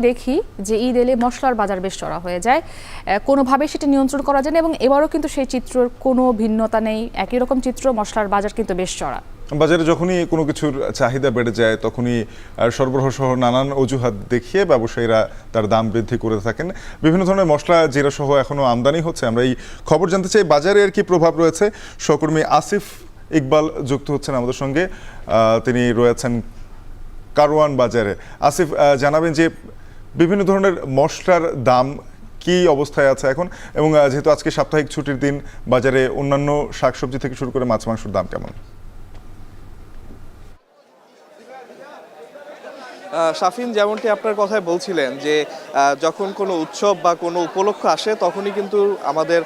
দেখি যে ঈদ এলে মশলার বাজার বেশ চড়া হয়ে যায়, কোনোভাবে সেটা নিয়ন্ত্রণ করা যায় না, এবং এবারও কিন্তু সেই চিত্রের কোনো ভিন্নতা নেই, একই রকম চিত্র, মশলার বাজার কিন্তু বেশ চড়া। বাজারে যখনই কোনো কিছুর চাহিদা বেড়ে যায় তখনই সরবরাহ সহ নানান অজুহাত দেখিয়ে ব্যবসায়ীরা তার দাম বৃদ্ধি করে থাকেন। বিভিন্ন ধরনের মশলা জিরা সহ এখনও আমদানি হচ্ছে। আমরা এই খবর জানতে চাই বাজারে আর কি প্রভাব রয়েছে। সহকর্মী আসিফ ইকবাল যুক্ত হচ্ছেন আমাদের সঙ্গে, তিনি রয়েছেন কারওয়ান বাজারে। আসিফ, জানাবেন যে বিভিন্ন ধরনের মশলার দাম কি অবস্থায় আছে এখন, এবং যেহেতু আজকে সাপ্তাহিক ছুটির দিন, বাজারে অন্যান্য শাকসবজি থেকে শুরু করে মাছ মাংসের দাম কেমন? শাফিন, যেমনটি আপনার কথায় বলছিলেন যে যখন কোনো উৎসব বা কোনো উপলক্ষ আসে তখনই কিন্তু আমাদের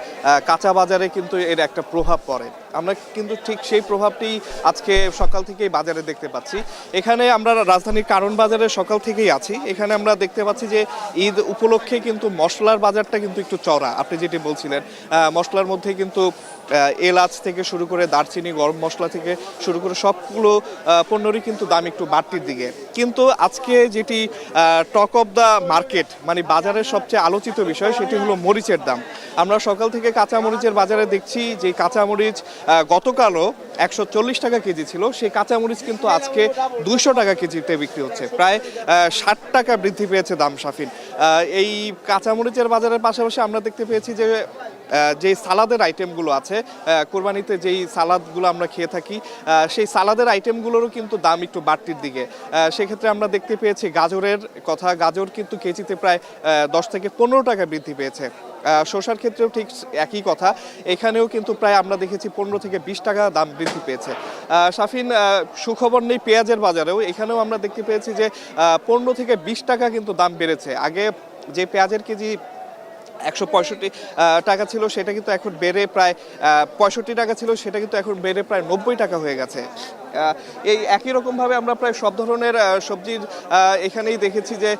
কাঁচা বাজারে কিন্তু এর একটা প্রভাব পড়ে। আমরা কিন্তু ঠিক সেই প্রভাবটি আজকে সকাল থেকেই বাজারে দেখতে পাচ্ছি। এখানে আমরা রাজধানীর কারওয়ান বাজারে সকাল থেকেই আছি। এখানে আমরা দেখতে পাচ্ছি যে ঈদ উপলক্ষে কিন্তু মশলার বাজারটা কিন্তু একটু চড়া। আপনি যেটি বলছিলেন, মশলার মধ্যে কিন্তু এলাচ থেকে শুরু করে দারচিনি, গরম মশলা থেকে শুরু করে সবগুলো পণ্যরই কিন্তু দাম একটু বাড়তির দিকে। কিন্তু আজকে যেটি টক অফ দ্য মার্কেট, মানে বাজারের সবচেয়ে আলোচিত বিষয়, সেটি হলো মরিচের দাম। আমরা সকাল থেকে কাঁচা মরিচের বাজারে দেখছি যে কাঁচা মরিচ গতকালও 140 টাকা কেজি ছিল, সেই কাঁচা মরিচ কিন্তু আজকে 200 টাকা কেজিতে বিক্রি হচ্ছে, প্রায় 60 টাকা বৃদ্ধি পেয়েছে দাম। শাফিন, এই কাঁচা মরিচের বাজারের পাশাপাশি আমরা দেখতে পেয়েছি যে যে সালাদের আইটেমগুলো আছে, কোরবানিতে যেই সালাদগুলো আমরা খেয়ে থাকি, সেই সালাদের আইটেমগুলোরও কিন্তু দাম একটু বাড়তির দিকে। সেক্ষেত্রে আমরা দেখতে পেয়েছি গাজরের কথা, গাজর কিন্তু কেজিতে প্রায় 10 থেকে 15 টাকা বৃদ্ধি পেয়েছে। শসার ক্ষেত্রেও ঠিক একই কথা, এখানেও কিন্তু প্রায় আমরা দেখেছি 15 থেকে 20 টাকা দাম বৃদ্ধি পেয়েছে। শাফিন, সুখবর নেই পেঁয়াজের বাজারেও, এখানেও আমরা দেখতে পেয়েছি যে 15 থেকে 20 টাকা কিন্তু দাম বেড়েছে। আগে যে পেঁয়াজের কেজি 165 টাকা ছিল, সেটা কিন্তু এখন বেড়ে প্রায় 65 টাকা ছিল, সেটা কিন্তু এখন বেড়ে প্রায় 90 টাকা হয়ে গেছে। এই একই রকমভাবে আমরা প্রায় সব ধরনের সবজির এখানেই দেখেছি যে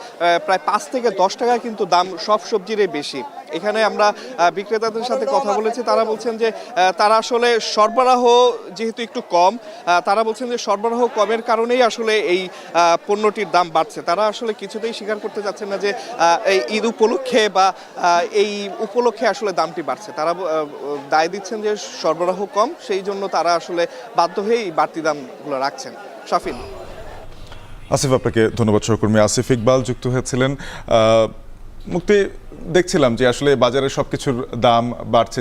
প্রায় 5 থেকে 10 টাকা কিন্তু দাম সব সবজিরই বেশি। এখানে আমরা বিক্রেতাদের সাথে কথা বলেছি, তারা বলছেন যে তারা আসলে সরবরাহ যেহেতু একটু কম, তারা বলছেন যে সরবরাহ কমের কারণেই আসলে এই পণ্যটির দাম বাড়ছে। তারা আসলে কিছুতেই স্বীকার করতে চাচ্ছেন না যে এই ঈদ উপলক্ষে বা এই উপলক্ষে আসলে দামটি বাড়ছে। তারা দায় দিচ্ছেন যে সরবরাহ কম, সেই জন্য তারা আসলে বাধ্য হয়েই বাড়তি দামগুলো রাখছেন। শাফিন। আসিফ, আপনাকে ধন্যবাদ। সহকর্মী আসিফ ইকবাল যুক্ত হয়েছিলেন। মুক্তি, দেখছিলাম যে আসলে বাজারে সবকিছুর দাম বাড়ছে।